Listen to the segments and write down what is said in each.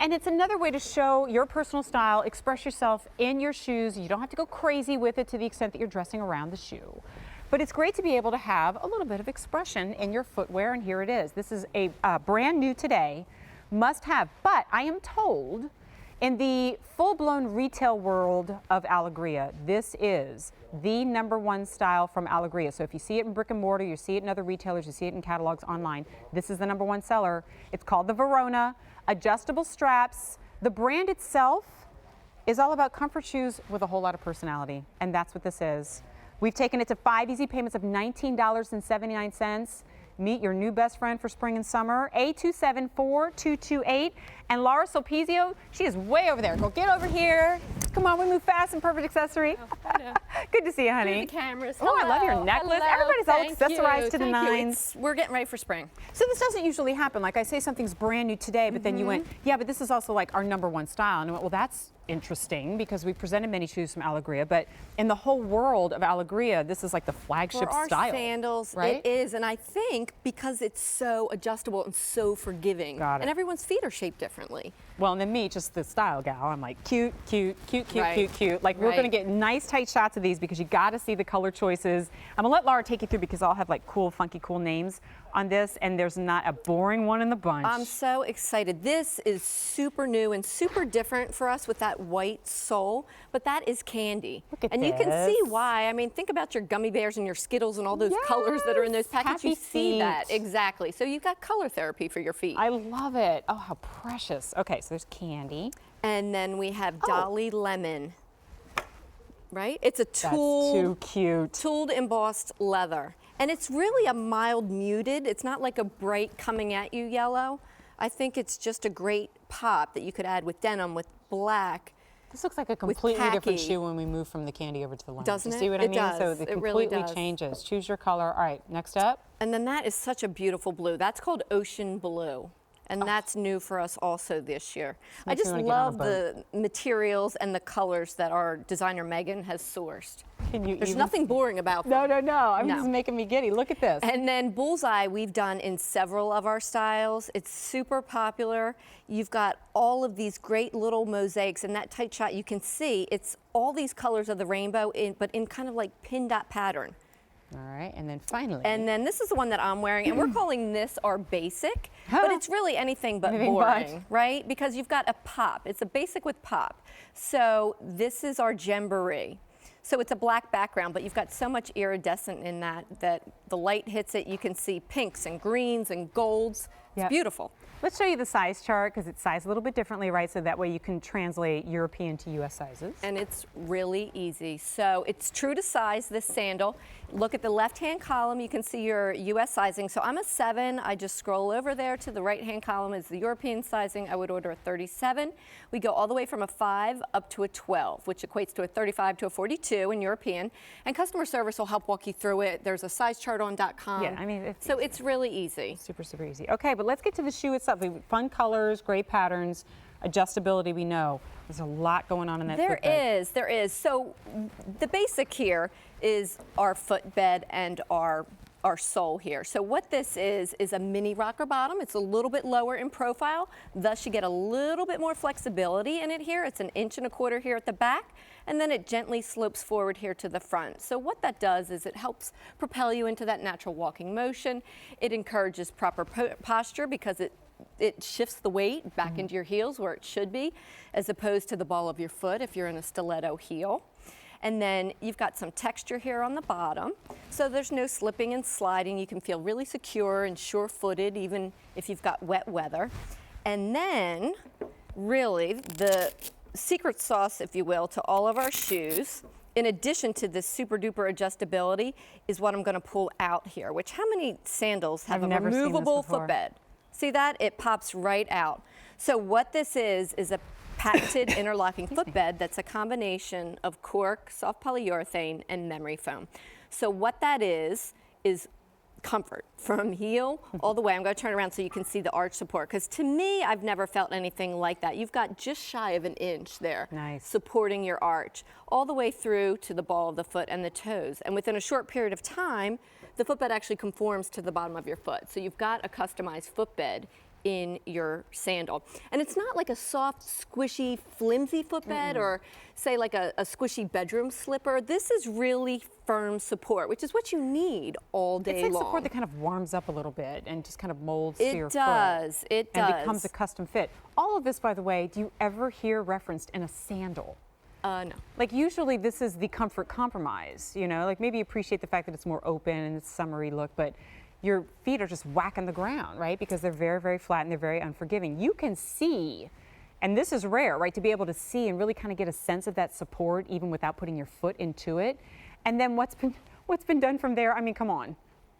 And it's another way to show your personal style, express yourself in your shoes. You don't have to go crazy with it to the extent that you're dressing around the shoe. But it's great to be able to have a little bit of expression in your footwear, and here it is. This is a brand new today, must have. But I am told in the full-blown retail world of Alegria, this is the #1 style from Alegria. So if you see it in brick and mortar, you see it in other retailers, you see it in catalogs online, this is the #1 seller. It's called the Verona, adjustable straps. The brand itself is all about comfort shoes with a whole lot of personality, and that's what this is. We've taken it to 5 easy payments of $19.79. Meet your new best friend for spring and summer, 827-4228. And Laura Sulpizio, she is way over there. Go get over here. Come on, we move fast and perfect accessory. Oh, Good to see you, honey. the cameras. Oh, I love your necklace. Hello. Everybody's all Thank accessorized you. to the Thank you. nines. We're getting ready for spring. So this doesn't usually happen. Like I say something's brand new today, but then you went, yeah, but this is also like our #1 style. And I went, well, that's interesting because we presented many shoes from Alegria, but in the whole world of Alegria, this is like the flagship For our style. sandals, right? it is, and I think because it's so adjustable and so forgiving, Got it. and everyone's feet are shaped differently. Well, and then me, just the style gal, I'm like cute, cute, cute, cute, Right. cute, cute. Like we're Right. gonna get nice tight shots of these because you gotta see the color choices. I'm gonna let Laura take you through because I'll have like cool, funky, cool names on this, and there's not a boring one in the bunch. I'm so excited. This is super new and super different for us with that white sole, but that is candy. Look at and you can see this. why. I mean, think about your gummy bears and your Skittles and all those colors that are in those Yes, packets. happy You see that, feet. exactly. So you've got color therapy for your feet. I love it. Oh, how precious. Okay, so there's candy. And then we have Oh. Dolly Lemon, right? It's a That's tool. too cute. Tooled embossed leather. And it's really a mild muted. It's not like a bright coming at you yellow. I think it's just a great pop that you could add with denim, with black. This looks like a completely different khaki. shoe when we move from the candy over to the lemon. Doesn't You it? see what I It mean? So does. it It really completely does. changes. Choose your color. All right, next up. And then that is such a beautiful blue. That's called Ocean Blue. And that's new for us also this year. I Makes me just wanna get on a love the materials and the colors that our designer Megan has sourced. Can you There's even- nothing boring about them. No, no, no. I'm No. just making me giddy. Look at this. And then Bullseye, we've done in several of our styles. It's super popular. You've got all of these great little mosaics. In that tight shot, you can see it's all these colors of the rainbow, but in kind of like pin dot pattern. All right, and then finally. And then this is the one that I'm wearing, and we're calling this our basic, Huh. but it's really anything but Anything boring, right? Because you've got a pop. It's a basic with pop. So this is our Jamboree. So it's a black background, but you've got so much iridescent in that the light hits it. You can see pinks and greens and golds. It's Yep. beautiful. Let's show you the size chart because it's sized a little bit differently, right? So that way you can translate European to US sizes. And it's really easy. So it's true to size, this sandal. Look at the left-hand column, you can see your US sizing. So I'm a 7, I just scroll over there to the right-hand column is the European sizing. I would order a 37. We go all the way from a 5 up to a 12, which equates to a 35 to a 42 in European. And customer service will help walk you through it. There's a size chart on .com. Yeah, I mean, so it's really easy. Super, super easy. Okay, but let's get to the shoe itself. Fun colors, great patterns, adjustability, we know. There's a lot going on in that footbed. There is. So the basic here is our footbed and our sole here. So what this is a mini rocker bottom. It's a little bit lower in profile, thus you get a little bit more flexibility in it here. It's 1.25 inches here at the back, and then it gently slopes forward here to the front. So what that does is it helps propel you into that natural walking motion. It encourages proper posture because it shifts the weight back into your heels where it should be, as opposed to the ball of your foot if you're in a stiletto heel. And then you've got some texture here on the bottom, so there's no slipping and sliding. You can feel really secure and sure-footed even if you've got wet weather. And then, really, the secret sauce, if you will, to all of our shoes, in addition to this super-duper adjustability, is what I'm going to pull out here, which how many sandals have I've a never seen this removable before. footbed? See that? It pops right out. So what this is a patented interlocking footbed that's a combination of cork, soft polyurethane, and memory foam. So what that is comfort from heel all the way. I'm going to turn around so you can see the arch support, because to me, I've never felt anything like that. You've got just shy of 1 inch there, Nice. supporting your arch, all the way through to the ball of the foot and the toes. And within a short period of time, the footbed actually conforms to the bottom of your foot. So you've got a customized footbed in your sandal. And it's not like a soft, squishy, flimsy footbed or say like a squishy bedroom slipper. This is really firm support, which is what you need all day long. It's like support that kind of warms up a little bit and just kind of molds to your foot. It does. And becomes a custom fit. All of this, by the way, do you ever hear referenced in a sandal? No. Like usually this is the comfort compromise, you know, like maybe appreciate the fact that it's more open and it's summery look, but your feet are just whacking the ground, right? Because they're very, very flat and they're very unforgiving. You can see, and this is rare, right? To be able to see and really kind of get a sense of that support even without putting your foot into it. And then what's been done from there, I mean, come on.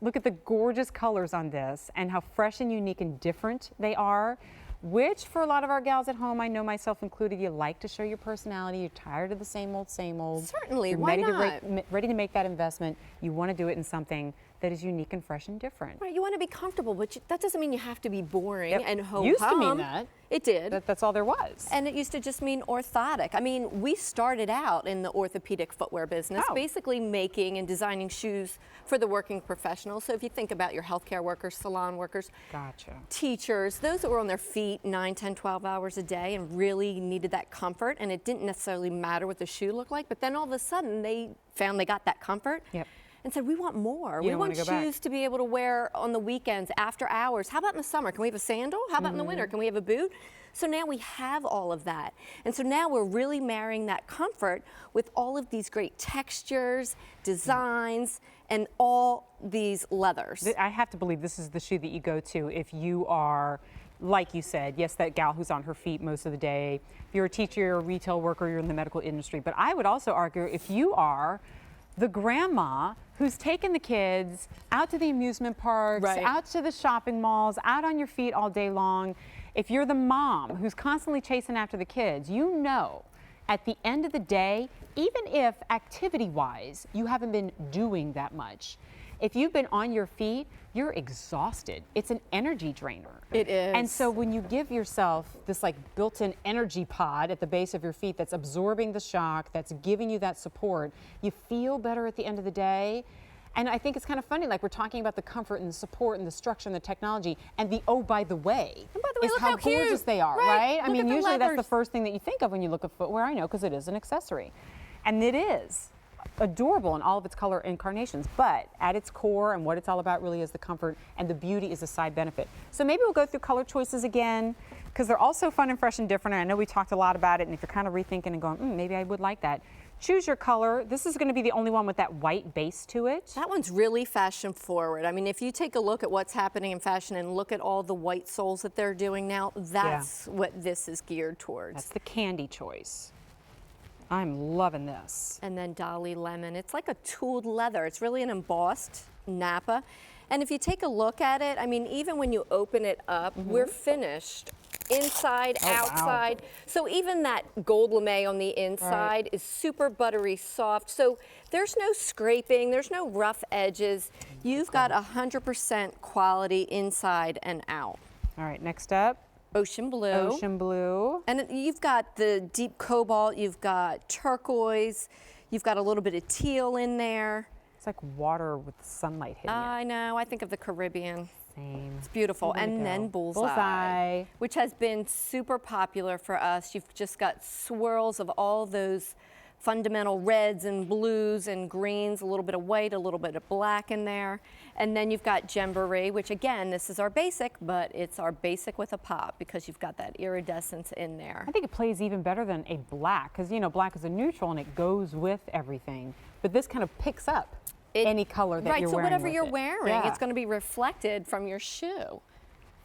Look at the gorgeous colors on this and how fresh and unique and different they are, which for a lot of our gals at home, I know myself included, you like to show your personality. You're tired of the same old, same old. Certainly, You're why ready to make that investment. You want to do it in something that is unique and fresh and different. Right, you want to be comfortable, but that doesn't mean you have to be boring and ho-hum. Used to mean that. It did. That's all there was. And it used to just mean orthotic. I mean, we started out in the orthopedic footwear business, basically making and designing shoes for the working professional. So if you think about your healthcare workers, salon workers, teachers, those that were on their feet 9, 10, 12 hours a day and really needed that comfort, and it didn't necessarily matter what the shoe looked like, but then all of a sudden they found they got that comfort. And said, we want more. We want shoes to be able to wear on the weekends, after hours. How about in the summer? Can we have a sandal? How about in the winter? Can we have a boot? So now we have all of that. And so now we're really marrying that comfort with all of these great textures, designs, and all these leathers. I have to believe this is the shoe that you go to if you are, like you said, yes, that gal who's on her feet most of the day. If you're a teacher, you're a retail worker, you're in the medical industry. But I would also argue if you are the grandma who's taken the kids out to the amusement parks, out to the shopping malls, out on your feet all day long. If you're the mom who's constantly chasing after the kids, you know at the end of the day, even if activity-wise you haven't been doing that much, if you've been on your feet, you're exhausted. It's an energy drainer. It is. And so when you give yourself this like built-in energy pod at the base of your feet that's absorbing the shock, that's giving you that support, you feel better at the end of the day. And I think it's kind of funny, like we're talking about the comfort and the support and the structure and the technology and the oh, by the way, is look how cute. gorgeous they are, right? I mean, usually that's the leathers. first thing that you think of when you look at footwear, I know, because it is an accessory. And it is adorable in all of its color incarnations, but at its core and what it's all about really is the comfort, and the beauty is a side benefit. So maybe we'll go through color choices again, because they're all so fun and fresh and different, and I know we talked a lot about it, and if you're kind of rethinking and going, maybe I would like that, choose your color. This is going to be the only one with that white base to it. That one's really fashion forward. I mean, if you take a look at what's happening in fashion and look at all the white soles that they're doing now, that's what this is geared towards. That's the candy choice. I'm loving this. And then Dolly Lemon. It's like a tooled leather. It's really an embossed Napa. And if you take a look at it, I mean, even when you open it up, we're finished inside, outside. Wow. So even that gold lame on the inside is super buttery soft. So there's no scraping, there's no rough edges. You've got 100% quality inside and out. All right, next up. Ocean blue. Ocean blue. And you've got the deep cobalt, you've got turquoise, you've got a little bit of teal in there. It's like water with sunlight hitting it. I know, I think of the Caribbean. Same. It's beautiful. And then Bullseye, which has been super popular for us. You've just got swirls of all those fundamental reds and blues and greens, a little bit of white, a little bit of black in there. And then you've got Jamboree, which again, this is our basic, but it's our basic with a pop because you've got that iridescence in there. I think it plays even better than a black, because you know black is a neutral and it goes with everything. But this kind of picks up any color that you're wearing. Right, so whatever with you're it. wearing, it's going to be reflected from your shoe.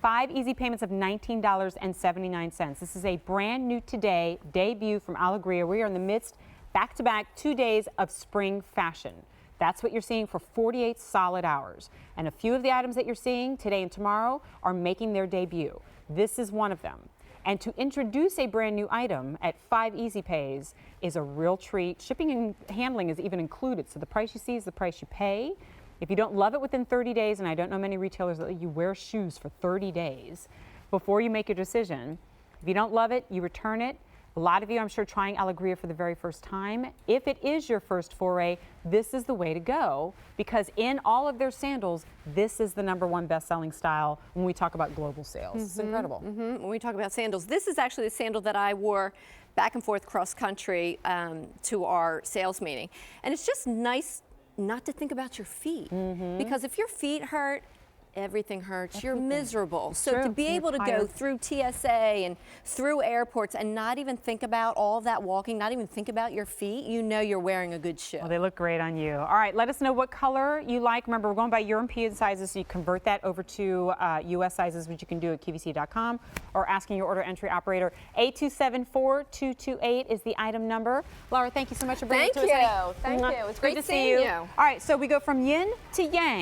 5 easy payments of $19.79. This is a brand new today debut from Alegria. We are in the midst, back-to-back 2 days of spring fashion. That's what you're seeing for 48 solid hours. And a few of the items that you're seeing today and tomorrow are making their debut. This is one of them. And to introduce a brand new item at 5 easy pays is a real treat. Shipping and handling is even included. So the price you see is the price you pay. If you don't love it within 30 days, and I don't know many retailers that let you wear shoes for 30 days before you make your decision, if you don't love it, you return it. A lot of you, I'm sure, trying Alegria for the very first time. If it is your first foray, this is the way to go, because in all of their sandals, this is the #1 best-selling style when we talk about global sales. It's incredible. When we talk about sandals, this is actually the sandal that I wore back and forth cross country to our sales meeting. And it's just nice not to think about your feet, because if your feet hurt, everything hurts. You're miserable. So to be able to go through TSA and through airports and not even think about all of that walking, not even think about your feet, you know you're wearing a good shoe. Well, they look great on you. All right, let us know what color you like. Remember, we're going by European sizes, so you convert that over to U.S. sizes, which you can do at QVC.com, or asking your order entry operator. 827-4228 is the item number. Laura, thank you so much for bringing it to us. Thank you. It's great to seeing see you. you. All right, so we go from yin to yang.